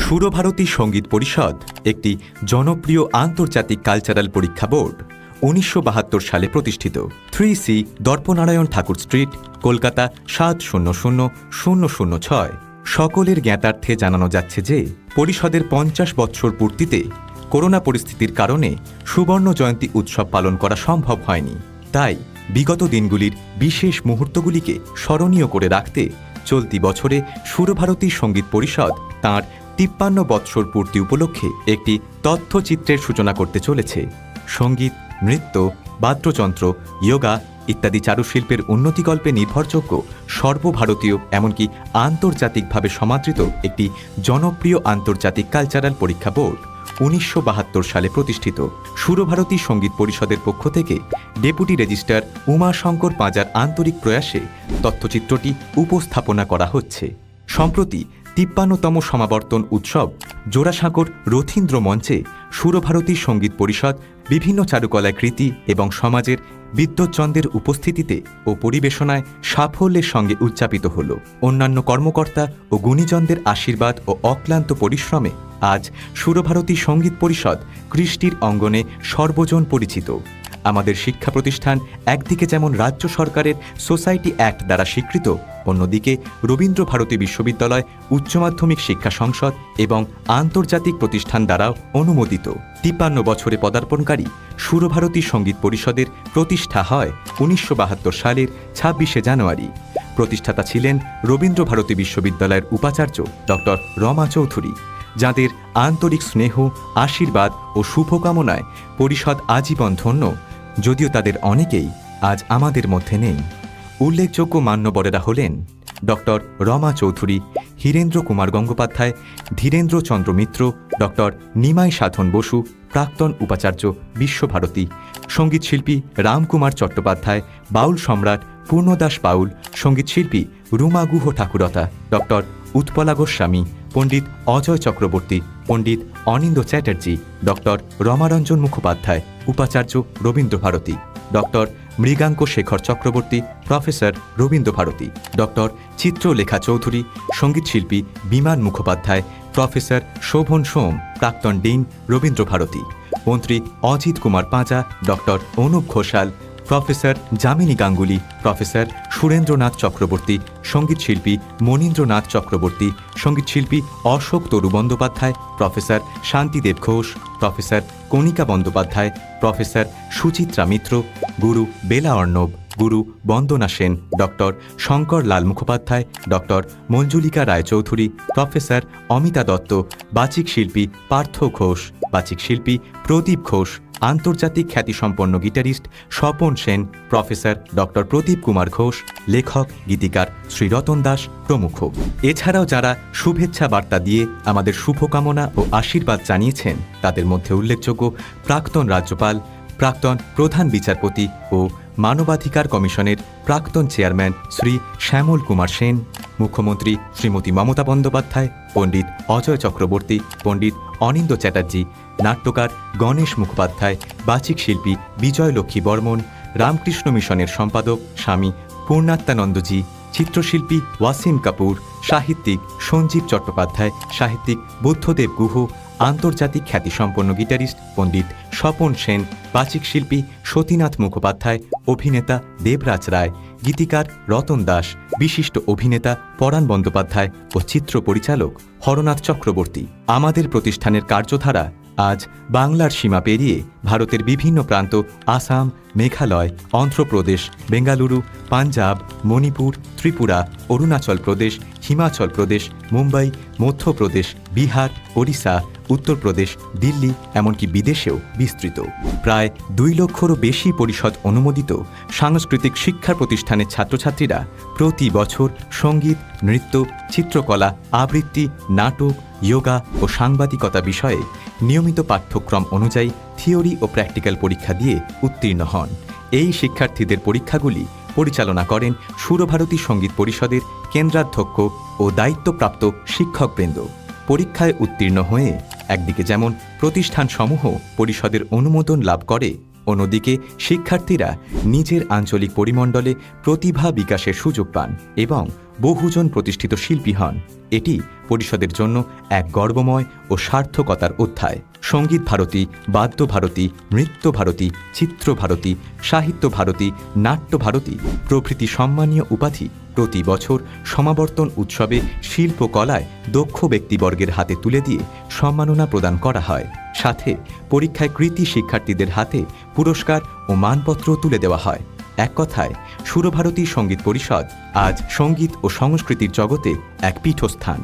সুরভারতী সঙ্গীত পরিষদ একটি জনপ্রিয় আন্তর্জাতিক কালচারাল পরীক্ষা বোর্ড। ১৯৭২ সালে প্রতিষ্ঠিত। 3C দর্পনারায়ণ ঠাকুর স্ট্রিট, কলকাতা ৭০০০০৬। সকলের জ্ঞাতার্থে জানানো যাচ্ছে যে পরিষদের ৫০ বৎসর পূর্তিতে করোনা পরিস্থিতির কারণে সুবর্ণ জয়ন্তী উৎসব পালন করা সম্ভব হয়নি। তাই বিগত দিনগুলির বিশেষ মুহূর্তগুলিকে স্মরণীয় করে রাখতে চলতি বছরে সুরভারতী সঙ্গীত পরিষদ তাঁর ৫৩ বৎসর পূর্তি উপলক্ষে একটি তথ্যচিত্রের সূচনা করতে চলেছে। সঙ্গীত, নৃত্য, বাদ্যযন্ত্র, যোগা ইত্যাদি চারুশিল্পের উন্নতিকল্পে নির্ভরযোগ্য সর্বভারতীয় এমনকি আন্তর্জাতিকভাবে সমাদৃত একটি জনপ্রিয় আন্তর্জাতিক কালচারাল পরীক্ষা বোর্ড। ১৯৭২ সালে প্রতিষ্ঠিত। সুরভারতী সঙ্গীত পরিষদের পক্ষ থেকে ডেপুটি রেজিস্ট্রার উমাশঙ্কর পাঁজার আন্তরিক প্রয়াসে তথ্যচিত্রটি উপস্থাপনা করা হচ্ছে। সম্প্রতি ৫৩তম সমাবর্তন উৎসব জোড়াসাঁকোর রথীন্দ্র মঞ্চে সুরভারতী সঙ্গীত পরিষদ বিভিন্ন চারুকলা কৃতি এবং সমাজের বিদ্বজ্জনদের উপস্থিতিতে ও পরিবেশনায় সাফল্যের সঙ্গে উদযাপিত হল। অন্যান্য কর্মকর্তা ও গুণীজনদের আশীর্বাদ ও অক্লান্ত পরিশ্রমে আজ সুরভারতী সঙ্গীত পরিষদ কৃষ্টির অঙ্গনে সর্বজন পরিচিত। আমাদের শিক্ষা প্রতিষ্ঠান একদিকে যেমন রাজ্য সরকারের সোসাইটি অ্যাক্ট দ্বারা স্বীকৃত, অন্যদিকে রবীন্দ্র ভারতী বিশ্ববিদ্যালয়, উচ্চ মাধ্যমিক শিক্ষা সংসদ এবং আন্তর্জাতিক প্রতিষ্ঠান দ্বারাও অনুমোদিত। ৫৩ বছরে পদার্পণকারী সুরভারতী সঙ্গীত পরিষদের প্রতিষ্ঠা হয় ১৯৭২ সালের ২৬শে জানুয়ারি। প্রতিষ্ঠাতা ছিলেন রবীন্দ্র ভারতী বিশ্ববিদ্যালয়ের উপাচার্য ডক্টর রমা চৌধুরী, যাঁদের আন্তরিক স্নেহ, আশীর্বাদ ও শুভকামনায় পরিষদ আজীবন ধন্য, যদিও তাদের অনেকেই আজ আমাদের মধ্যে নেই। উল্লেখযোগ্য মান্যবরেরা হলেন ডক্টর রমা চৌধুরী, হীরেন্দ্র কুমার গঙ্গোপাধ্যায়, ধীরেন্দ্র চন্দ্র মিত্র, ডক্টর নিমাই সাধন বসু, প্রাক্তন উপাচার্য বিশ্বভারতী, সঙ্গীতশিল্পী রামকুমার চট্টোপাধ্যায়, বাউল সম্রাট পূর্ণদাস বাউল, সঙ্গীতশিল্পী রুমা গুহ ঠাকুরতা, ডক্টর উৎপলা গোস্বামী, পণ্ডিত অজয় চক্রবর্তী, পণ্ডিত অনিন্দ্য চ্যাটার্জি, ডক্টর রমারঞ্জন মুখোপাধ্যায়, উপাচার্য Rabindra Bharati, doctor Mriganka Sekhar Chakraborty, professor Rabindra Bharati, doctor Chitralekha Chowdhury, সঙ্গীতশিল্পী বিমান মুখোপাধ্যায়, প্রফেসর শোভন সোম, প্রাক্তন ডিন রবীন্দ্র ভারতী, মন্ত্রী Ajit Kumar Panja, doctor Anup Ghoshal, professor Jamini Ganguly, professor Surendranath Chakraborty, সঙ্গীতশিল্পী মনীন্দ্রনাথ চক্রবর্তী, সঙ্গীতশিল্পী Ashok Taru Bandyopadhyay, professor Shantideb Ghosh, professor Kanika Bandyopadhyay, professor Suchitra Mitra, Guru Bela Arnab, Guru Bandana Sen, doctor Shankar Lal Mukhopadhyay, doctor Manjulika Roychowdhury, professor Amita Dutta, বাচিক শিল্পী পার্থ ঘোষ, বাচিক শিল্পী প্রদীপ ঘোষ, আন্তর্জাতিক খ্যাতিসম্পন্ন guitarist Swapan Sen, professor doctor Pradip Kumar Ghosh, লেখক গীতিকার শ্রী রতন দাস প্রমুখ। এছাড়াও যারা শুভেচ্ছা বার্তা দিয়ে আমাদের শুভকামনা ও আশীর্বাদ জানিয়েছেন তাদের মধ্যে উল্লেখযোগ্য প্রাক্তন রাজ্যপাল, প্রাক্তন প্রধান বিচারপতি ও মানবাধিকার কমিশনের প্রাক্তন চেয়ারম্যান শ্রী শ্যামল কুমার সেন, মুখ্যমন্ত্রী শ্রীমতী মমতা বন্দ্যোপাধ্যায়, পণ্ডিত অজয় চক্রবর্তী, পণ্ডিত অনিন্দ্য চ্যাটার্জি, নাট্যকার গণেশ মুখোপাধ্যায়, বাচিক শিল্পী বিজয়লক্ষ্মী বর্মন, রামকৃষ্ণ মিশনের সম্পাদক স্বামী পূর্ণাত্মানন্দজি, চিত্রশিল্পী ওয়াসিম কাপুর, সাহিত্যিক সঞ্জীব চট্টোপাধ্যায়, সাহিত্যিক বুদ্ধদেব গুহ, আন্তর্জাতিক খ্যাতিসম্পন্ন গিটারিস্ট পণ্ডিত স্বপন সেন, বাচিক শিল্পী সতীনাথ মুখোপাধ্যায়, অভিনেতা দেবরাজ রায়, গীতিকার রতন দাস, বিশিষ্ট অভিনেতা পরাণ বন্দ্যোপাধ্যায় ও চিত্র পরিচালক হরনাথ চক্রবর্তী। আমাদের প্রতিষ্ঠানের কার্যধারা আজ বাংলার সীমা পেরিয়ে ভারতের বিভিন্ন প্রান্ত, আসাম, মেঘালয়, অন্ধ্রপ্রদেশ, বেঙ্গালুরু, পাঞ্জাব, মণিপুর, ত্রিপুরা, অরুণাচল প্রদেশ, হিমাচল প্রদেশ, মুম্বাই, মধ্যপ্রদেশ, বিহার, ওড়িশা, উত্তরপ্রদেশ, দিল্লি এমনকি বিদেশেও বিস্তৃত। প্রায় ২ লক্ষেরও বেশি পরিষদ অনুমোদিত সাংস্কৃতিক শিক্ষা প্রতিষ্ঠানের ছাত্রছাত্রীরা প্রতি বছর সঙ্গীত, নৃত্য, চিত্রকলা, আবৃত্তি, নাটক, যোগা ও সাংবাদিকতা বিষয়ে নিয়মিত পাঠ্যক্রম অনুযায়ী থিওরি ও প্র্যাকটিক্যাল পরীক্ষা দিয়ে উত্তীর্ণ হন। এই শিক্ষার্থীদের পরীক্ষাগুলি পরিচালনা করেন সুরভারতী সঙ্গীত পরিষদের কেন্দ্রাধ্যক্ষ ও দায়িত্বপ্রাপ্ত শিক্ষকবৃন্দ। পরীক্ষায় উত্তীর্ণ হয়ে একদিকে যেমন প্রতিষ্ঠানসমূহ পরিষদের অনুমোদন লাভ করে, অন্যদিকে শিক্ষার্থীরা নিজের আঞ্চলিক পরিমণ্ডলে প্রতিভা বিকাশের সুযোগ পান এবং বহুজন প্রতিষ্ঠিত শিল্পী হন। এটি পরিষদের জন্য এক গর্বময় ও সার্থকতার অধ্যায়। সঙ্গীত ভারতী, বাদ্য ভারতী, নৃত্য ভারতী, চিত্র ভারতী, সাহিত্য ভারতী, নাট্য ভারতী প্রভৃতি সম্মানীয় উপাধি প্রতি বছর সমাবর্তন উৎসবে শিল্পকলায় দক্ষ ব্যক্তিবর্গের হাতে তুলে দিয়ে সম্মাননা প্রদান করা হয়। সাথে পরীক্ষায় কৃতী শিক্ষার্থীদের হাতে পুরস্কার ও মানপত্র তুলে দেওয়া হয়। এক কথায় সুরভারতী সঙ্গীত পরিষদ আজ সঙ্গীত ও সংস্কৃতির জগতে এক পীঠস্থান।